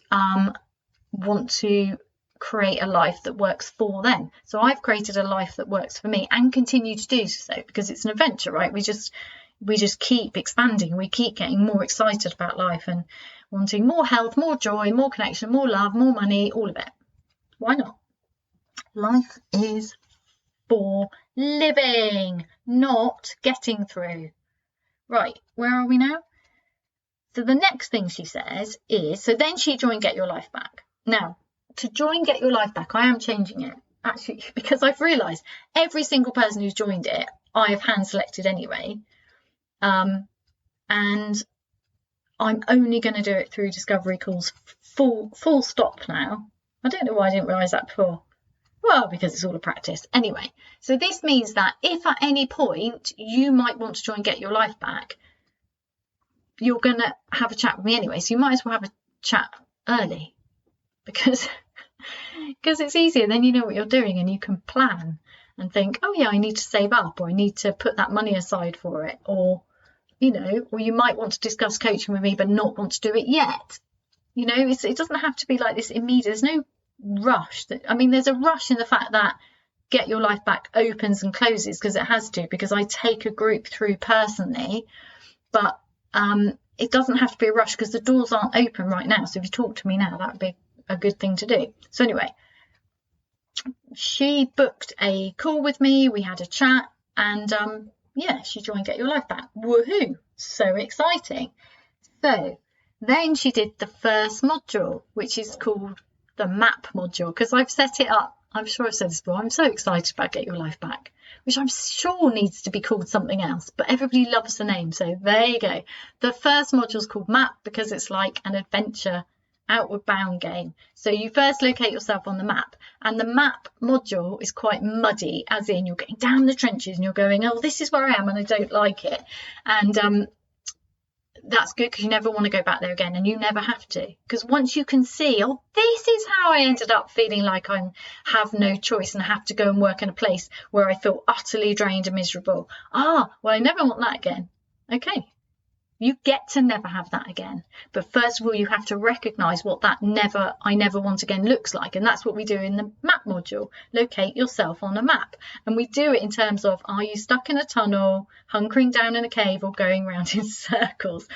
want to create a life that works for them. So I've created a life that works for me and continue to do so, because it's an adventure, right? We just keep expanding. We keep getting more excited about life and wanting more health, more joy, more connection, more love, more money, all of it. Why not? Life is for living, not getting through. Right, where are we now? So the next thing she says is, so then she joined Get Your Life Back. Now, to join Get Your Life Back, I am changing it, actually, because I've realised every single person who's joined it, I have hand selected anyway. And I'm only going to do it through discovery calls full stop now. I don't know why I didn't realise that before. Well, because it's all a practice. Anyway, so this means that if at any point you might want to join Get Your Life Back, you're going to have a chat with me anyway. So you might as well have a chat early, because it's easier. Then you know what you're doing and you can plan and think, oh yeah, I need to save up, or I need to put that money aside for it, or, you know, or you might want to discuss coaching with me but not want to do it yet. You know, it doesn't have to be like this immediate. There's no rush. I mean, there's a rush in the fact that Get Your Life Back opens and closes, because it has to, because I take a group through personally, but it doesn't have to be a rush because the doors aren't open right now. So if you talk to me now, that would be a good thing to do. So anyway, she booked a call with me, we had a chat, and yeah, she joined Get Your Life Back. Woohoo, so exciting. So then she did the first module, which is called the map module, because I've set it up. I'm sure I've said this before. I'm so excited about Get Your Life Back, which I'm sure needs to be called something else, but everybody loves the name. So there you go. The first module is called map because it's like an adventure outward bound game. So you first locate yourself on the map, and the map module is quite muddy, as in you're getting down the trenches and you're going, oh, this is where I am and I don't like it. And that's good, because you never want to go back there again, and you never have to, because once you can see, oh, this is how I ended up feeling like I have no choice and have to go and work in a place where I feel utterly drained and miserable. Well, I never want that again. Okay, you get to never have that again, but first of all you have to recognize what that I never want again looks like, and that's what we do in the map module. Locate yourself on a map, and we do it in terms of, are you stuck in a tunnel, hunkering down in a cave, or going around in circles?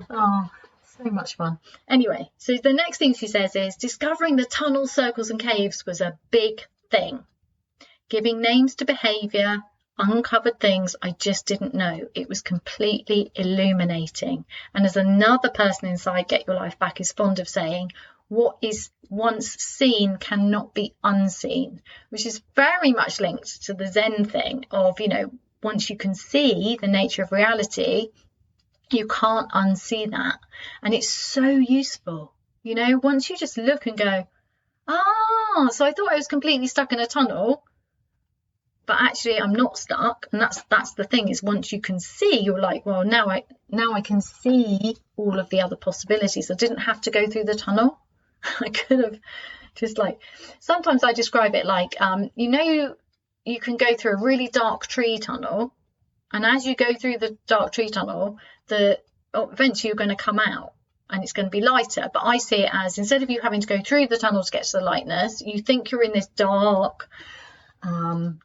Oh, so much fun. Anyway, so the next thing she says is, discovering the tunnels, circles and caves was a big thing. Giving names to behavior, uncovered things I just didn't know. It was completely illuminating. And as another person inside Get Your Life Back is fond of saying, what is once seen cannot be unseen, which is very much linked to the Zen thing of, you know, once you can see the nature of reality, you can't unsee that. And it's so useful. You know, once you just look and go, so I thought I was completely stuck in a tunnel, but actually I'm not stuck. And that's the thing, is once you can see, you're like, well, now I can see all of the other possibilities. I didn't have to go through the tunnel. I could have just, like, sometimes I describe it like, you know, you can go through a really dark tree tunnel, and as you go through the dark tree tunnel, eventually you're going to come out and it's going to be lighter. But I see it as, instead of you having to go through the tunnel to get to the lightness, you think you're in this dark,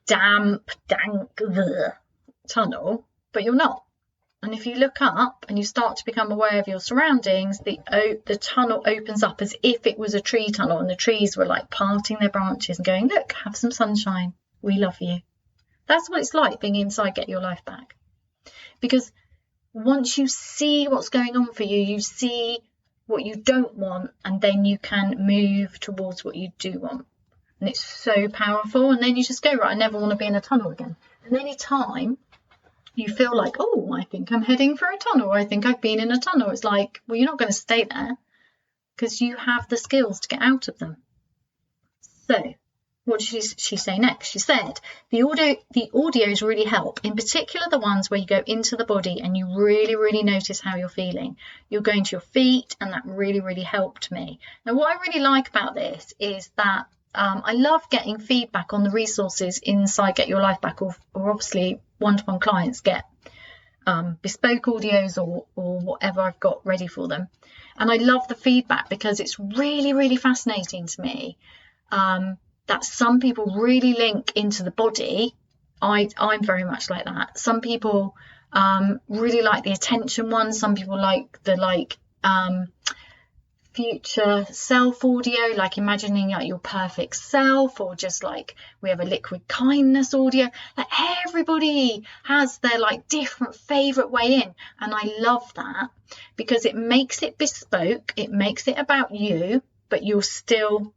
damp, dank tunnel, but you're not. And if you look up and you start to become aware of your surroundings, the tunnel opens up as if it was a tree tunnel, and the trees were like parting their branches and going, look, have some sunshine, we love you. That's what it's like being inside Get Your Life Back. Because once you see what's going on for you, you see what you don't want, and then you can move towards what you do want. And it's so powerful. And then you just go, right, I never want to be in a tunnel again. And any time you feel like, oh, I think I'm heading for a tunnel, or I think I've been in a tunnel, it's like, well, you're not going to stay there, because you have the skills to get out of them. So what did she say next? She said, the audios really help, in particular the ones where you go into the body and you really, really notice how you're feeling. You're going to your feet, and that really, really helped me. Now, what I really like about this is that I love getting feedback on the resources inside Get Your Life Back, or obviously one-to-one clients get bespoke audios or whatever I've got ready for them. And I love the feedback because it's really, really fascinating to me that some people really link into the body. I'm very much like that. Some people really like the attention one. Some people like the future self audio, like imagining like your perfect self, or just like we have a liquid kindness audio. Like everybody has their like different favorite way in, and I love that because it makes it bespoke, it makes it about you, but you're still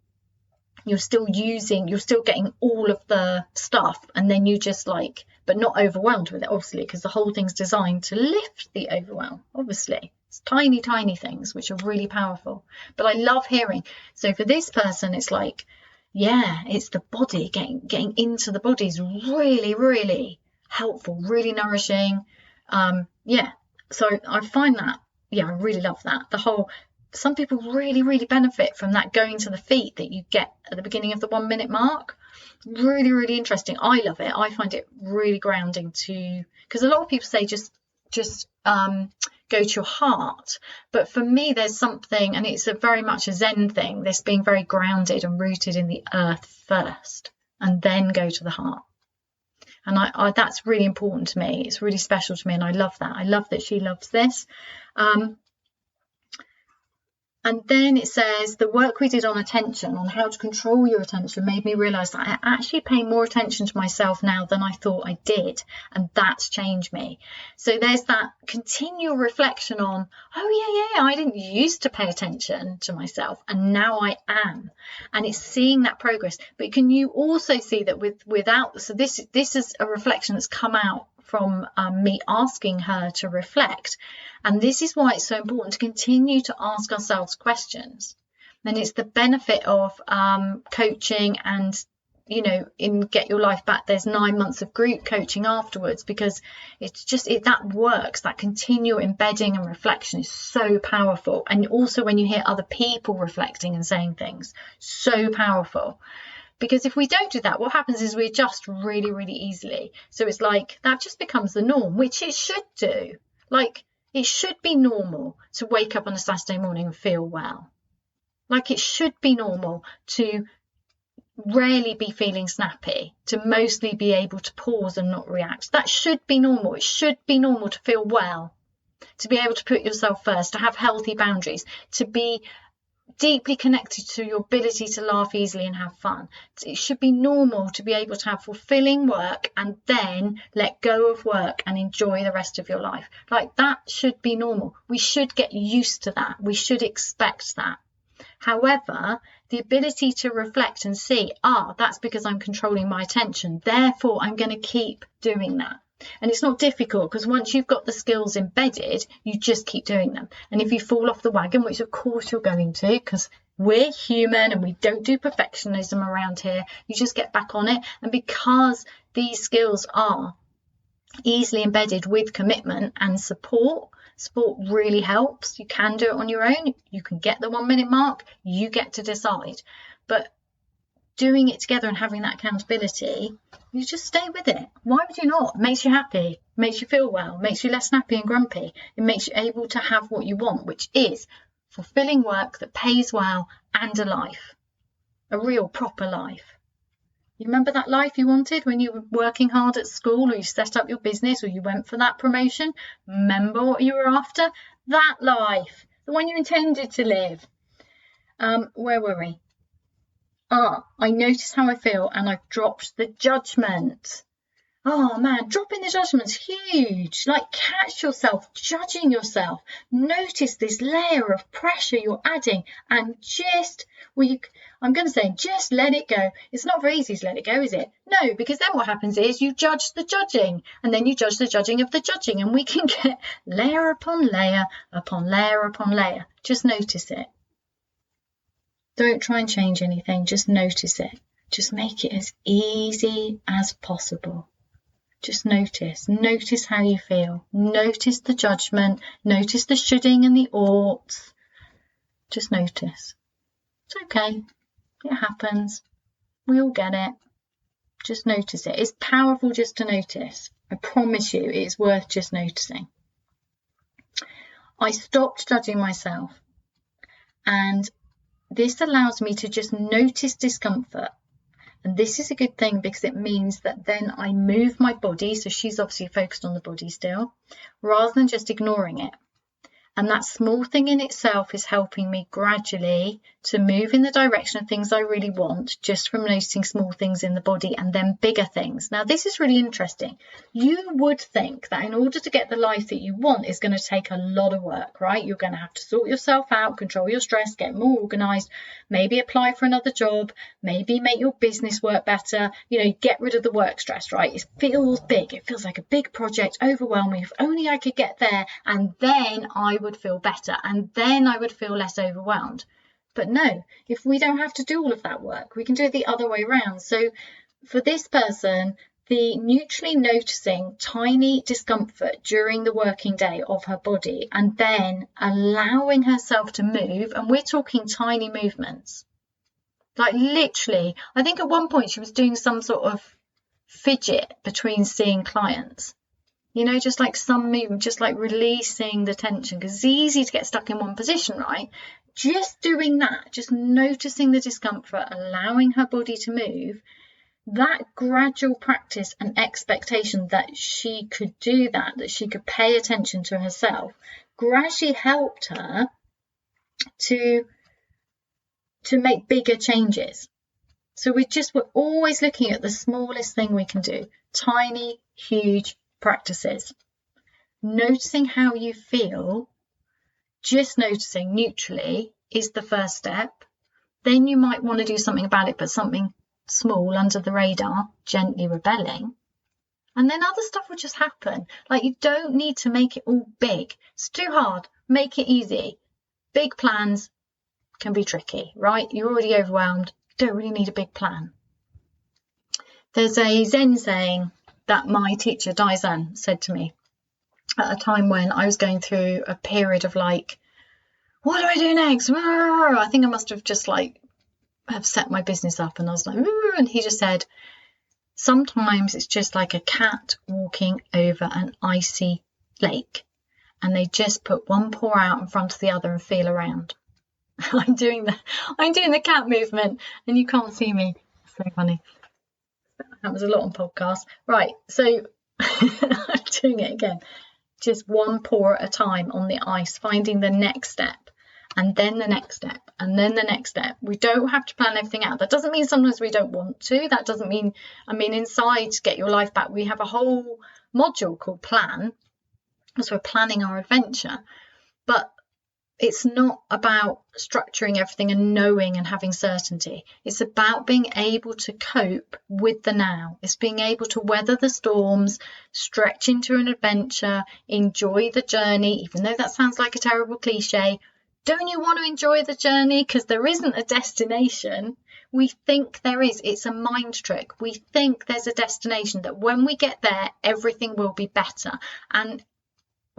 getting all of the stuff, and then you just like, but not overwhelmed with it, obviously, because the whole thing's designed to lift the overwhelm. Obviously it's tiny things which are really powerful. But I love hearing, so for this person it's like, yeah, it's the body, getting into the body is really, really helpful, really nourishing. So I find that, I really love that. Some people really, really benefit from that going to the feet that you get at the beginning of the 1 minute mark. Really, really interesting. I love it. I find it really grounding because a lot of people say just go to your heart. But for me, there's something, and it's very much a Zen thing, this being very grounded and rooted in the earth first, and then go to the heart. And I that's really important to me. It's really special to me, and I love that. I love that she loves this. And then it says, the work we did on attention, on how to control your attention, made me realise that I actually pay more attention to myself now than I thought I did. And that's changed me. So there's that continual reflection on, I didn't used to pay attention to myself, and now I am. And it's seeing that progress. But can you also see that without, so this is a reflection that's come out from me asking her to reflect. And this is why it's so important to continue to ask ourselves questions. And it's the benefit of coaching, and in Get Your Life Back, there's 9 months of group coaching afterwards, because it's just that works. That continual embedding and reflection is so powerful. And also when you hear other people reflecting and saying things, so powerful. Because if we don't do that, what happens is we adjust really, really easily. So it's like that just becomes the norm, which it should do. Like, it should be normal to wake up on a Saturday morning and feel well. Like, it should be normal to rarely be feeling snappy, to mostly be able to pause and not react. That should be normal. It should be normal to feel well, to be able to put yourself first, to have healthy boundaries, to be deeply connected to your ability to laugh easily and have fun. It should be normal to be able to have fulfilling work and then let go of work and enjoy the rest of your life. Like, that should be normal. We should get used to that. We should expect that. However, the ability to reflect and see, that's because I'm controlling my attention, therefore I'm going to keep doing that. And it's not difficult, because once you've got the skills embedded, you just keep doing them. And if you fall off the wagon, which of course you're going to, because we're human and we don't do perfectionism around here, you just get back on it. And because these skills are easily embedded with commitment and support really helps. You can do it on your own. You can get the 1 minute mark. You get to decide. But doing it together and having that accountability, you just stay with it. Why would you not? It makes you happy, makes you feel well, makes you less snappy and grumpy. It makes you able to have what you want, which is fulfilling work that pays well and a life, a real proper life. You remember that life you wanted when you were working hard at school, or you set up your business, or you went for that promotion? Remember what you were after? That life, the one you intended to live. Where were we? I notice how I feel and I've dropped the judgment. Oh man, dropping the judgment's huge. Like, catch yourself judging yourself. Notice this layer of pressure you're adding, and just let it go. It's not very easy to let it go, is it? No, because then what happens is you judge the judging, and then you judge the judging of the judging, and we can get layer upon layer upon layer upon layer. Just notice it. Don't try and change anything. Just notice it. Just make it as easy as possible. Just notice how you feel. Notice the judgment. Notice the shoulding and the oughts. Just notice. It's okay. It happens. We all get it. Just notice it. It's powerful just to notice. I promise you, it is worth just noticing. I stopped judging myself, and this allows me to just notice discomfort. And this is a good thing because it means that then I move my body. So she's obviously focused on the body still, rather than just ignoring it. And that small thing in itself is helping me gradually to move in the direction of things I really want, just from noticing small things in the body and then bigger things. Now, this is really interesting. You would think that in order to get the life that you want is going to take a lot of work, right? You're going to have to sort yourself out, control your stress, get more organized, maybe apply for another job, maybe make your business work better, get rid of the work stress, right? It feels big. It feels like a big project, overwhelming. If only I could get there, and then I would feel better, and then I would feel less overwhelmed. But no, if we don't have to do all of that work, we can do it the other way around. So for this person, the neutrally noticing tiny discomfort during the working day of her body and then allowing herself to move, and we're talking tiny movements, like literally, I think at one point she was doing some sort of fidget between seeing clients. Just like some movement, just like releasing the tension, because it's easy to get stuck in one position, right? Just doing that, just noticing the discomfort, allowing her body to move, that gradual practice and expectation that she could do that she could pay attention to herself, gradually helped her to make bigger changes. So we're always looking at the smallest thing we can do, tiny, huge practices. Noticing how you feel, just noticing neutrally, is the first step. Then you might want to do something about it, but something small under the radar, gently rebelling. And then other stuff will just happen. Like, you don't need to make it all big. It's too hard. Make it easy. Big plans can be tricky, right? You're already overwhelmed. You don't really need a big plan. There's a Zen saying that my teacher, Daizan, said to me at a time when I was going through a period of like, what do I do next? I think I must have just have set my business up, and I was like, and he just said, sometimes it's just like a cat walking over an icy lake, and they just put one paw out in front of the other and feel around. I'm doing the cat movement, and you can't see me. It's so funny. That was a lot on podcast. Right, so I'm doing it again. Just one paw at a time on the ice, finding the next step, and then the next step, and then the next step. We don't have to plan everything out. That doesn't mean sometimes we don't want to. That doesn't mean, inside Get Your Life Back, we have a whole module called Plan, as we're planning our adventure. But it's not about structuring everything and knowing and having certainty. It's about being able to cope with the now. It's being able to weather the storms, stretch into an adventure, enjoy the journey, even though that sounds like a terrible cliche. Don't you want to enjoy the journey? Because there isn't a destination. We think there is. It's a mind trick. We think there's a destination, that when we get there, everything will be better. And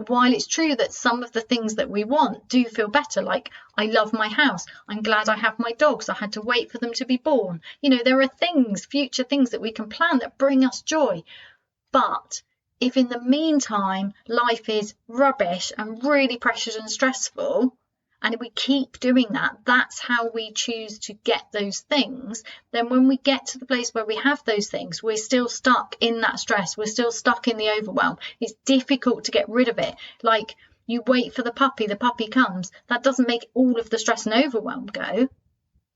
while it's true that some of the things that we want do feel better, like I love my house, I'm glad I have my dogs, I had to wait for them to be born. There are things, future things that we can plan that bring us joy. But if in the meantime life is rubbish and really pressured and stressful, and we keep doing that, that's how we choose to get those things, then when we get to the place where we have those things, we're still stuck in that stress, we're still stuck in the overwhelm. It's difficult to get rid of it. Like, you wait for the puppy comes. That doesn't make all of the stress and overwhelm go.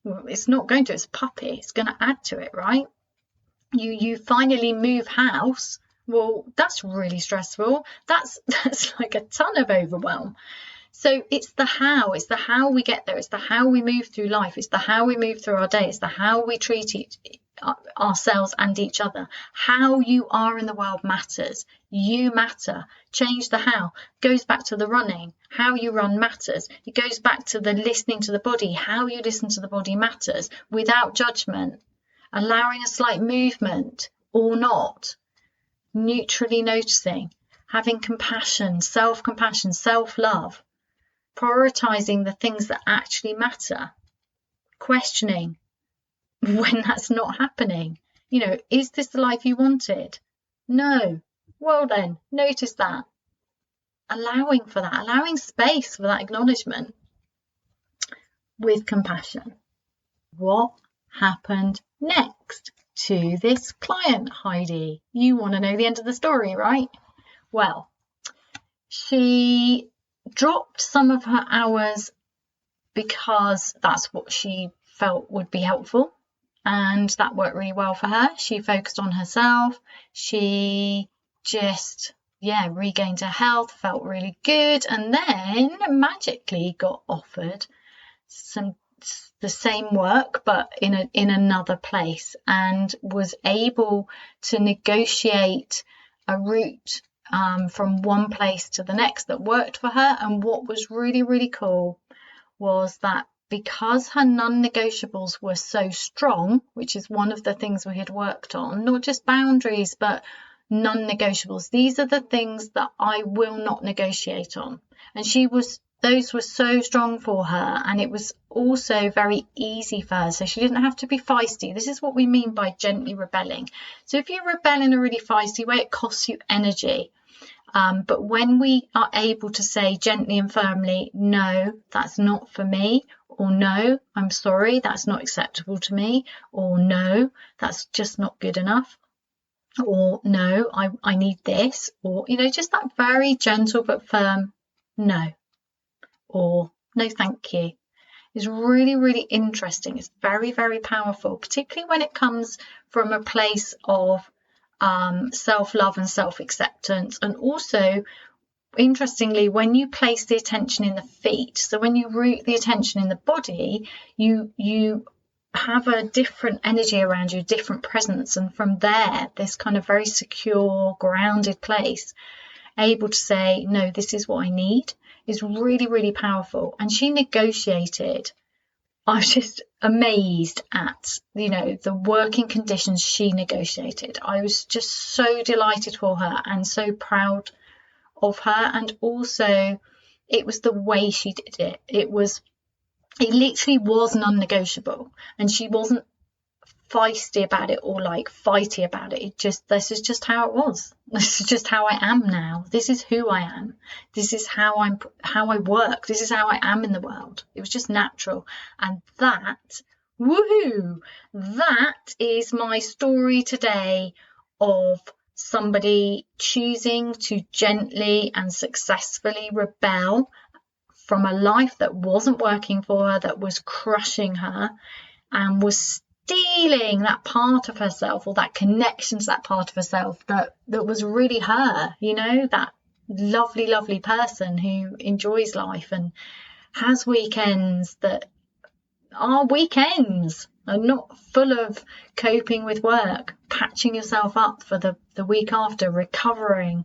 Well, it's not going to. It's a puppy. It's going to add to it, right? You finally move house. Well, that's really stressful. That's like a ton of overwhelm. So it's the how we get there. It's the how we move through life. It's the how we move through our day. It's the how we treat ourselves and each other. How you are in the world matters. You matter. Change the how. Goes back to the running. How you run matters. It goes back to the listening to the body. How you listen to the body matters, without judgment. Allowing a slight movement or not. Neutrally noticing. Having compassion, self-compassion, self-love. Prioritizing the things that actually matter, questioning when that's not happening. Is this the life you wanted? No. Well then, notice that. Allowing for that, allowing space for that acknowledgement with compassion. What happened next to this client, Heidi? You want to know the end of the story, right? Well, she dropped some of her hours because that's what she felt would be helpful, and that worked really well for her. She focused on herself. She just regained her health, felt really good, and then magically got offered the same work but in another place, and was able to negotiate a route from one place to the next that worked for her. And what was really, really cool was that because her non-negotiables were so strong, which is one of the things we had worked on, not just boundaries but non-negotiables, these are the things that I will not negotiate on, and those were so strong for her, and it was also very easy for her, so she didn't have to be feisty. This is what we mean by gently rebelling. So if you rebel in a really feisty way, it costs you energy. But when we are able to say gently and firmly, no, that's not for me, or no, I'm sorry, that's not acceptable to me, or no, that's just not good enough, or no, I need this, or, just that very gentle but firm no, or no thank you, is really, really interesting. It's very, very powerful, particularly when it comes from a place of self-love and self-acceptance. And also, interestingly, when you place the attention in the feet, so when you root the attention in the body, you have a different energy around you, different presence, and from there, this kind of very secure, grounded place, able to say, no, this is what I need, is really, really powerful. And she negotiated. I was just amazed at, the working conditions she negotiated. I was just so delighted for her and so proud of her. And also, it was the way she did it. It literally was non-negotiable, and she wasn't feisty about it or like fighty about it. This is just how it was. This is just how I am now. This is who I am. This is how I work. This is how I am in the world. It was just natural. And that, woohoo, that is my story today of somebody choosing to gently and successfully rebel from a life that wasn't working for her, that was crushing her, and was stealing that part of herself, or that connection to that part of herself that was really her, that lovely, lovely person who enjoys life and has weekends that are weekends and not full of coping with work, patching yourself up for the week after, recovering.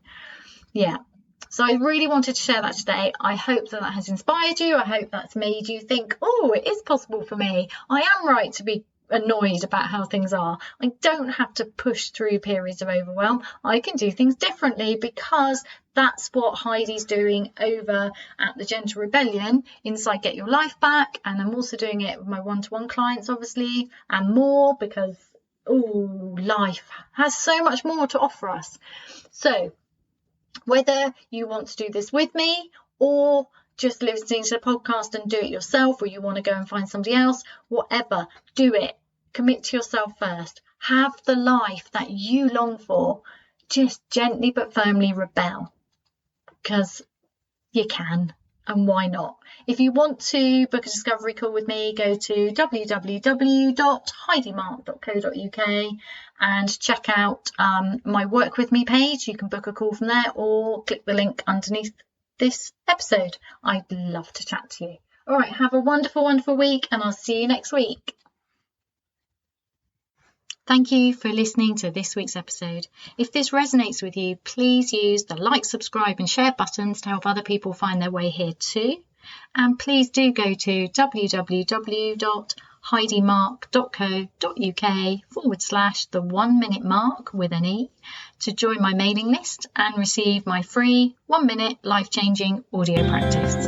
So I really wanted to share that today. I hope that has inspired you. I hope that's made you think, oh, it is possible for me. I am right to be annoyed about how things are. I don't have to push through periods of overwhelm. I can do things differently, because that's what Heidi's doing over at the Gentle Rebellion inside Get Your Life Back. And I'm also doing it with my one-to-one clients, obviously, and more, because life has so much more to offer us. So whether you want to do this with me or just listening to the podcast and do it yourself, or you want to go and find somebody else, whatever, do it. Commit to yourself first. Have the life that you long for. Just gently but firmly rebel, because you can, and why not? If you want to book a discovery call with me, go to www.heidimark.co.uk and check out my work with me page. You can book a call from there, or click the link underneath this episode. I'd love to chat to you. All right, have a wonderful, wonderful week, and I'll see you next week. Thank you for listening to this week's episode. If this resonates with you, please use the like, subscribe and share buttons to help other people find their way here too. And please do go to www.heidimark.co.uk/the 1 minute mark with an E to join my mailing list and receive my free 1 minute life-changing audio practice.